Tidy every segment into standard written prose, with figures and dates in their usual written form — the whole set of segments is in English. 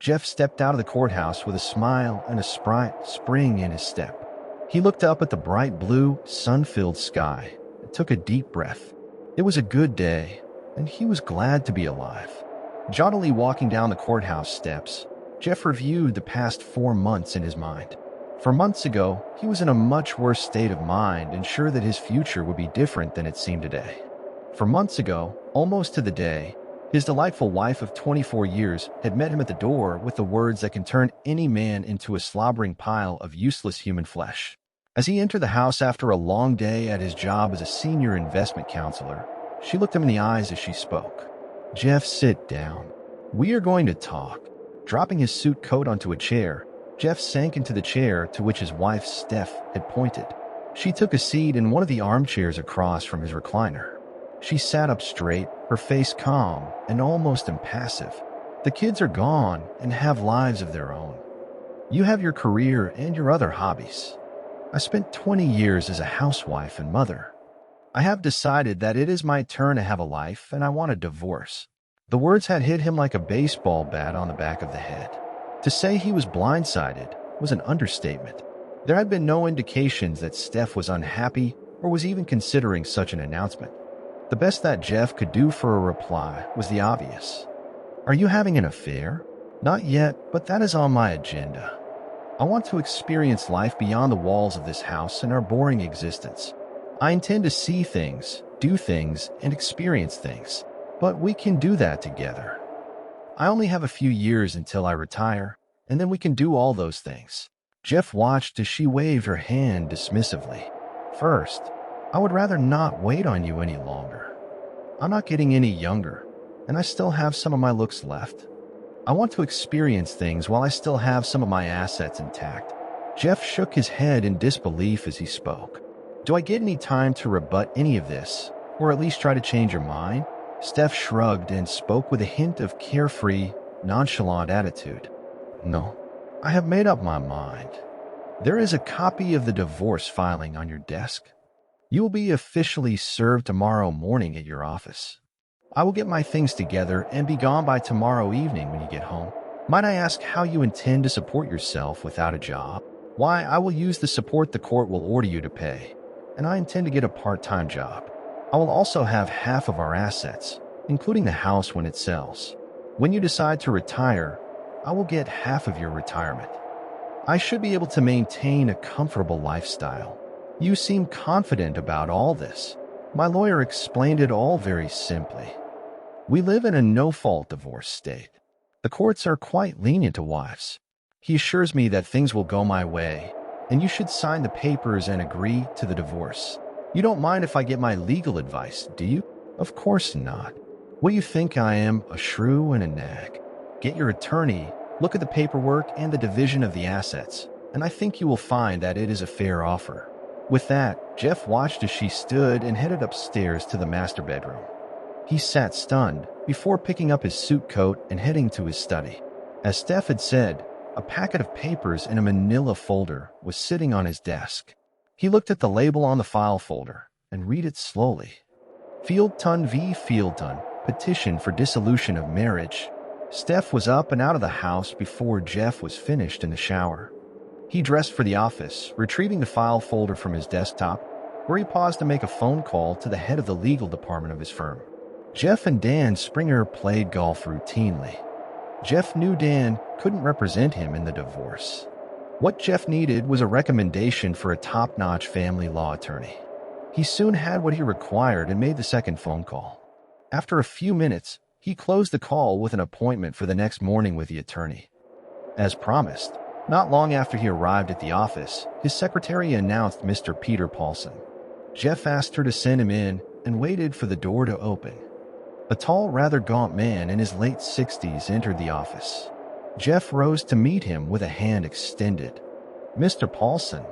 Jeff stepped out of the courthouse with a smile and a spring in his step. He looked up at the bright blue, sun-filled sky and took a deep breath. It was a good day, and he was glad to be alive. Jauntily walking down the courthouse steps, Jeff reviewed the past 4 months in his mind. 4 months ago, he was in a much worse state of mind and sure that his future would be different than it seemed today. 4 months ago, almost to the day, his delightful wife of 24 years had met him at the door with the words that can turn any man into a slobbering pile of useless human flesh. As he entered the house after a long day at his job as a senior investment counselor, she looked him in the eyes as she spoke. "Jeff, sit down. We are going to talk." Dropping his suit coat onto a chair, Jeff sank into the chair to which his wife, Steph, had pointed. She took a seat in one of the armchairs across from his recliner. She sat up straight, her face calm and almost impassive. "The kids are gone and have lives of their own. You have your career and your other hobbies. I spent 20 years as a housewife and mother. I have decided that it is my turn to have a life and I want a divorce." The words had hit him like a baseball bat on the back of the head. To say he was blindsided was an understatement. There had been no indications that Steph was unhappy or was even considering such an announcement. The best that Jeff could do for a reply was the obvious. "Are you having an affair?" "Not yet, but that is on my agenda. I want to experience life beyond the walls of this house and our boring existence. I intend to see things, do things, and experience things. But we can do that together. I only have a few years until I retire, and then we can do all those things." Jeff watched as she waved her hand dismissively. "First, I would rather not wait on you any longer. I'm not getting any younger, and I still have some of my looks left. I want to experience things while I still have some of my assets intact." Jeff shook his head in disbelief as he spoke. "Do I get any time to rebut any of this, or at least try to change your mind?" Steph shrugged and spoke with a hint of carefree, nonchalant attitude. "No, I have made up my mind. There is a copy of the divorce filing on your desk. You will be officially served tomorrow morning at your office. I will get my things together and be gone by tomorrow evening when you get home. Might I ask how you intend to support yourself without a job?" "Why, I will use the support the court will order you to pay, and I intend to get a part-time job. I will also have half of our assets, including the house when it sells. When you decide to retire, I will get half of your retirement. I should be able to maintain a comfortable lifestyle. You seem confident about all this." My lawyer explained it all very simply. "We live in a no-fault divorce state. The courts are quite lenient to wives. He assures me that things will go my way, and you should sign the papers and agree to the divorce. You don't mind if I get my legal advice, do you?" "Of course not. What do you think I am, a shrew and a nag? Get your attorney, look at the paperwork and the division of the assets, and I think you will find that it is a fair offer." With that, Jeff watched as she stood and headed upstairs to the master bedroom. He sat stunned before picking up his suit coat and heading to his study. As Steph had said, a packet of papers in a manila folder was sitting on his desk. He looked at the label on the file folder and read it slowly. Fieldton v. Fieldton, petition for dissolution of marriage. Steph was up and out of the house before Jeff was finished in the shower. He dressed for the office, retrieving the file folder from his desktop, where he paused to make a phone call to the head of the legal department of his firm. Jeff and Dan Springer played golf routinely. Jeff knew Dan couldn't represent him in the divorce. What Jeff needed was a recommendation for a top-notch family law attorney. He soon had what he required and made the second phone call. After a few minutes, he closed the call with an appointment for the next morning with the attorney. As promised, not long after he arrived at the office, his secretary announced Mr. Peter Paulson. Jeff asked her to send him in and waited for the door to open. A tall, rather gaunt man in his late 60s entered the office. Jeff rose to meet him with a hand extended. "Mr. Paulson,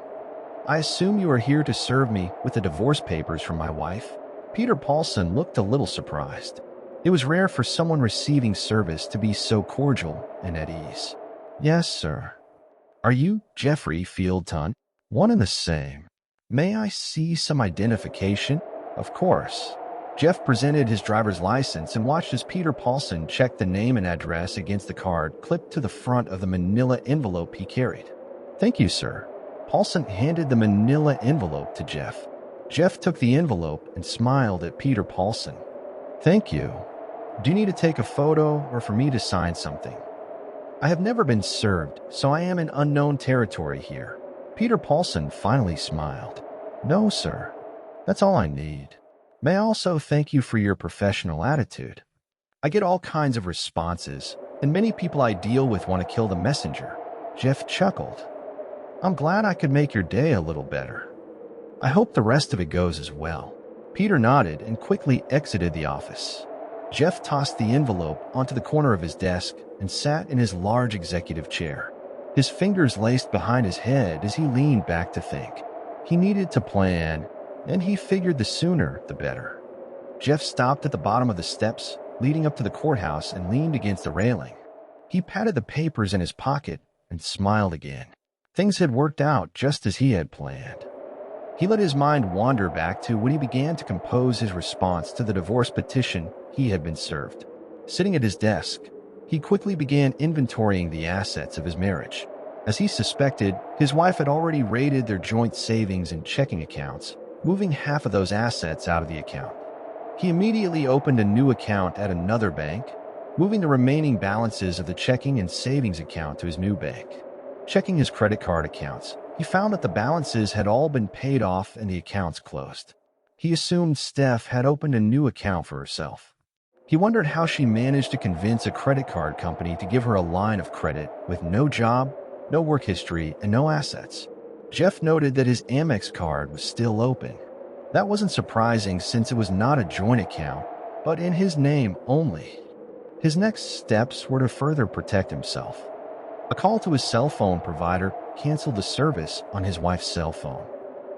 I assume you are here to serve me with the divorce papers from my wife?" Peter Paulson looked a little surprised. It was rare for someone receiving service to be so cordial and at ease. "Yes, sir." "Are you Jeffrey Fieldton?" "One and the same." "May I see some identification?" "Of course." Jeff presented his driver's license and watched as Peter Paulson checked the name and address against the card clipped to the front of the manila envelope he carried. "Thank you, sir." Paulson handed the manila envelope to Jeff. Jeff took the envelope and smiled at Peter Paulson. "Thank you. Do you need to take a photo or for me to sign something?" "I have never been served, so I am in unknown territory here." Peter Paulson finally smiled. "No, sir. That's all I need. May I also thank you for your professional attitude? I get all kinds of responses, and many people I deal with want to kill the messenger." Jeff chuckled. "I'm glad I could make your day a little better. I hope the rest of it goes as well." Peter nodded and quickly exited the office. Jeff tossed the envelope onto the corner of his desk and sat in his large executive chair. His fingers laced behind his head as he leaned back to think. He needed to plan, and he figured the sooner the better. Jeff stopped at the bottom of the steps leading up to the courthouse and leaned against the railing. He patted the papers in his pocket and smiled again. Things had worked out just as he had planned. He let his mind wander back to when he began to compose his response to the divorce petition he had been served. Sitting at his desk, he quickly began inventorying the assets of his marriage. As he suspected, his wife had already raided their joint savings and checking accounts, moving half of those assets out of the account. He immediately opened a new account at another bank, moving the remaining balances of the checking and savings account to his new bank. Checking his credit card accounts, he found that the balances had all been paid off and the accounts closed. He assumed Steph had opened a new account for herself. He wondered how she managed to convince a credit card company to give her a line of credit with no job, no work history, and no assets. Jeff noted that his Amex card was still open. That wasn't surprising since it was not a joint account, but in his name only. His next steps were to further protect himself. A call to his cell phone provider canceled the service on his wife's cell phone.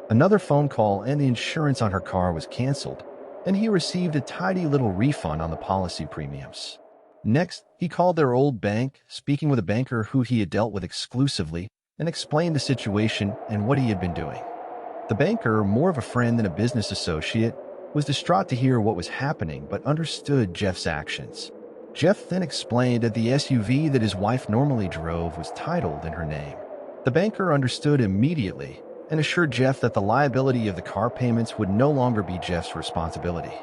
Another phone call and the insurance on her car was canceled, and he received a tidy little refund on the policy premiums. Next, he called their old bank, speaking with a banker who he had dealt with exclusively, and explained the situation and what he had been doing. The banker, more of a friend than a business associate, was distraught to hear what was happening but understood Jeff's actions. Jeff then explained that the SUV that his wife normally drove was titled in her name. The banker understood immediately and assured Jeff that the liability of the car payments would no longer be Jeff's responsibility.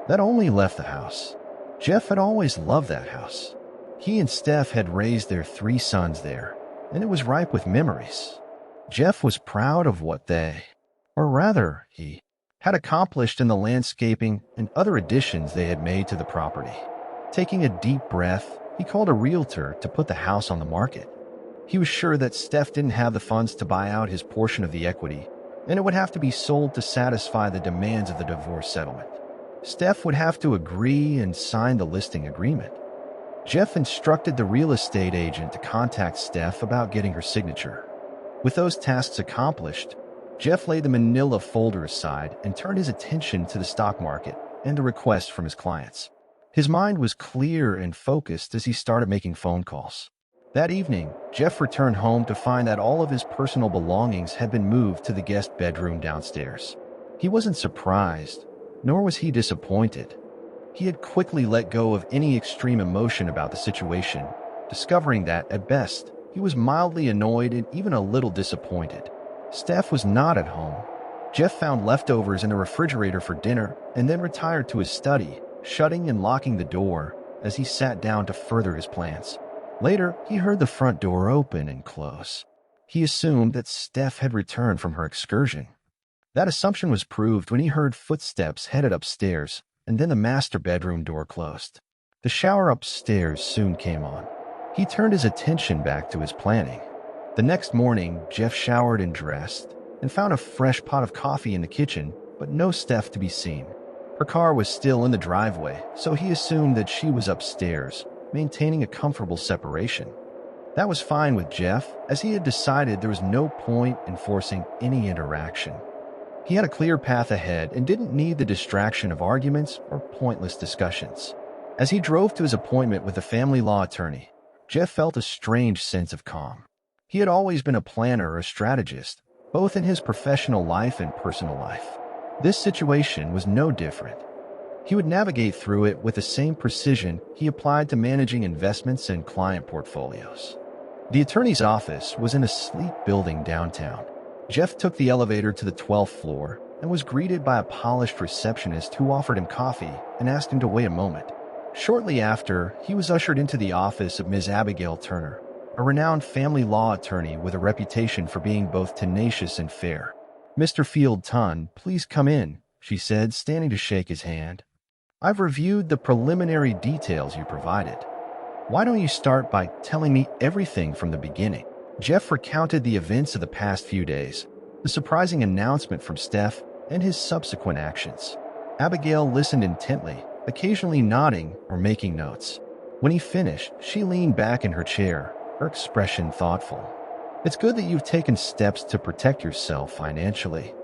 That only left the house. Jeff had always loved that house. He and Steph had raised their 3 sons there, and it was ripe with memories. Jeff was proud of what they, or rather, he, had accomplished in the landscaping and other additions they had made to the property. Taking a deep breath, he called a realtor to put the house on the market. He was sure that Steph didn't have the funds to buy out his portion of the equity, and it would have to be sold to satisfy the demands of the divorce settlement. Steph would have to agree and sign the listing agreement. Jeff instructed the real estate agent to contact Steph about getting her signature. With those tasks accomplished, Jeff laid the manila folder aside and turned his attention to the stock market and the requests from his clients. His mind was clear and focused as he started making phone calls. That evening, Jeff returned home to find that all of his personal belongings had been moved to the guest bedroom downstairs. He wasn't surprised, nor was he disappointed. He had quickly let go of any extreme emotion about the situation, discovering that, at best, he was mildly annoyed and even a little disappointed. Steph was not at home. Jeff found leftovers in the refrigerator for dinner and then retired to his study, shutting and locking the door as he sat down to further his plans. Later, he heard the front door open and close. He assumed that Steph had returned from her excursion. That assumption was proved when he heard footsteps headed upstairs, and then the master bedroom door closed. The shower upstairs soon came on. He turned his attention back to his planning. The next morning, Jeff showered and dressed, and found a fresh pot of coffee in the kitchen, but no Steph to be seen. Her car was still in the driveway, so he assumed that she was upstairs, maintaining a comfortable separation. That was fine with Jeff, as he had decided there was no point in forcing any interaction. He had a clear path ahead and didn't need the distraction of arguments or pointless discussions. As he drove to his appointment with a family law attorney, Jeff felt a strange sense of calm. He had always been a planner or a strategist, both in his professional life and personal life. This situation was no different. He would navigate through it with the same precision he applied to managing investments and client portfolios. The attorney's office was in a sleek building downtown. Jeff took the elevator to the 12th floor and was greeted by a polished receptionist who offered him coffee and asked him to wait a moment. Shortly after, he was ushered into the office of Ms. Abigail Turner, a renowned family law attorney with a reputation for being both tenacious and fair. "Mr. Field-Ton, please come in," she said, standing to shake his hand. "I've reviewed the preliminary details you provided. Why don't you start by telling me everything from the beginning?" Jeff recounted the events of the past few days, the surprising announcement from Steph, and his subsequent actions. Abigail listened intently, occasionally nodding or making notes. When he finished, she leaned back in her chair, her expression thoughtful. "It's good that you've taken steps to protect yourself financially.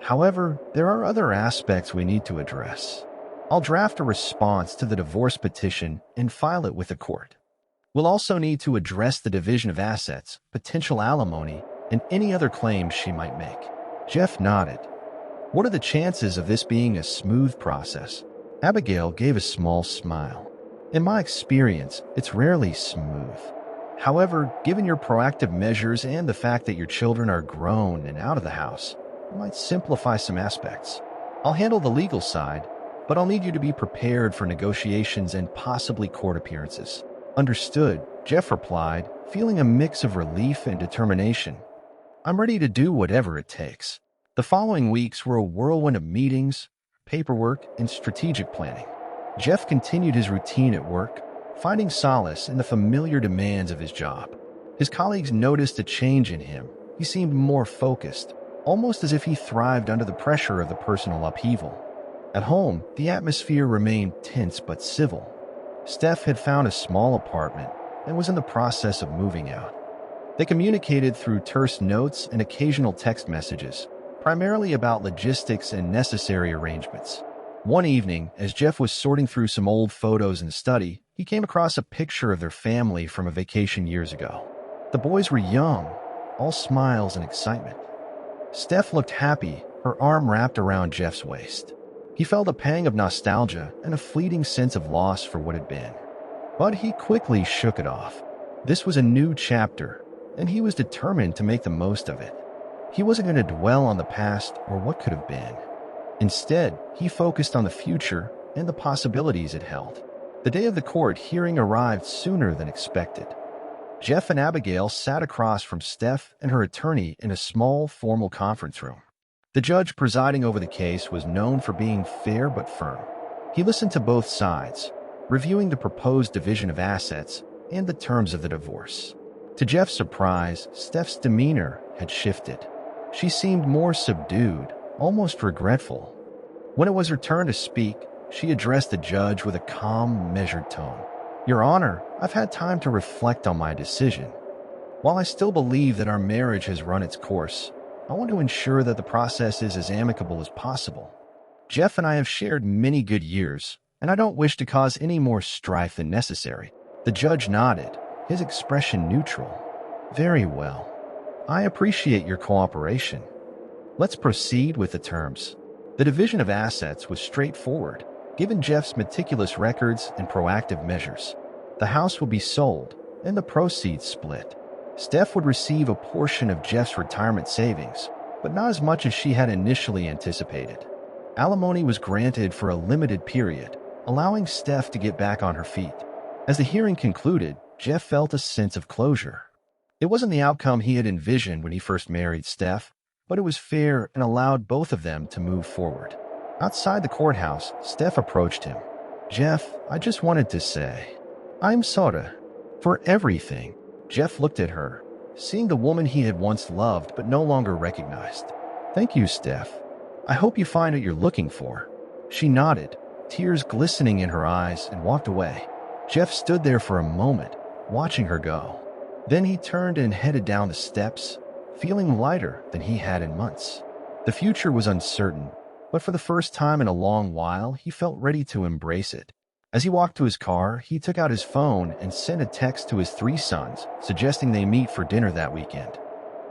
However, there are other aspects we need to address. I'll draft a response to the divorce petition and file it with the court. We'll also need to address the division of assets, potential alimony, and any other claims she might make." Jeff nodded. "What are the chances of this being a smooth process?" Abigail gave a small smile. "In my experience, it's rarely smooth. However, given your proactive measures and the fact that your children are grown and out of the house, it might simplify some aspects. I'll handle the legal side, but I'll need you to be prepared for negotiations and possibly court appearances." "Understood," Jeff replied, feeling a mix of relief and determination. "I'm ready to do whatever it takes." The following weeks were a whirlwind of meetings, paperwork, and strategic planning. Jeff continued his routine at work, finding solace in the familiar demands of his job. His colleagues noticed a change in him. He seemed more focused, almost as if he thrived under the pressure of the personal upheaval. At home, the atmosphere remained tense but civil. Steph had found a small apartment and was in the process of moving out. They communicated through terse notes and occasional text messages, primarily about logistics and necessary arrangements. One evening, as Jeff was sorting through some old photos in the study, he came across a picture of their family from a vacation years ago. The boys were young, all smiles and excitement. Steph looked happy, her arm wrapped around Jeff's waist. He felt a pang of nostalgia and a fleeting sense of loss for what had been. But he quickly shook it off. This was a new chapter, and he was determined to make the most of it. He wasn't going to dwell on the past or what could have been. Instead, he focused on the future and the possibilities it held. The day of the court hearing arrived sooner than expected. Jeff and Abigail sat across from Steph and her attorney in a small, formal conference room. The judge presiding over the case was known for being fair but firm. He listened to both sides, reviewing the proposed division of assets and the terms of the divorce. To Jeff's surprise, Steph's demeanor had shifted. She seemed more subdued, almost regretful. When it was her turn to speak, she addressed the judge with a calm, measured tone. "Your Honor, I've had time to reflect on my decision. While I still believe that our marriage has run its course, I want to ensure that the process is as amicable as possible. Jeff and I have shared many good years, and I don't wish to cause any more strife than necessary." The judge nodded, his expression neutral. "Very well. I appreciate your cooperation. Let's proceed with the terms." The division of assets was straightforward, given Jeff's meticulous records and proactive measures. The house would be sold, and the proceeds split. Steph would receive a portion of Jeff's retirement savings, but not as much as she had initially anticipated. Alimony was granted for a limited period, allowing Steph to get back on her feet. As the hearing concluded, Jeff felt a sense of closure. It wasn't the outcome he had envisioned when he first married Steph, but it was fair and allowed both of them to move forward. Outside the courthouse, Steph approached him. "Jeff, I just wanted to say, I'm sorry for everything." Jeff looked at her, seeing the woman he had once loved but no longer recognized. "Thank you, Steph. I hope you find what you're looking for." She nodded, tears glistening in her eyes, and walked away. Jeff stood there for a moment, watching her go. Then he turned and headed down the steps, feeling lighter than he had in months. The future was uncertain, but for the first time in a long while, he felt ready to embrace it. As he walked to his car, he took out his phone and sent a text to his 3 sons, suggesting they meet for dinner that weekend.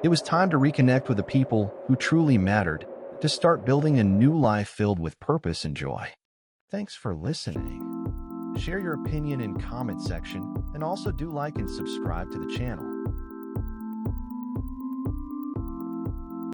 It was time to reconnect with the people who truly mattered, to start building a new life filled with purpose and joy. Thanks for listening. Share your opinion in comment section and also do like and subscribe to the channel.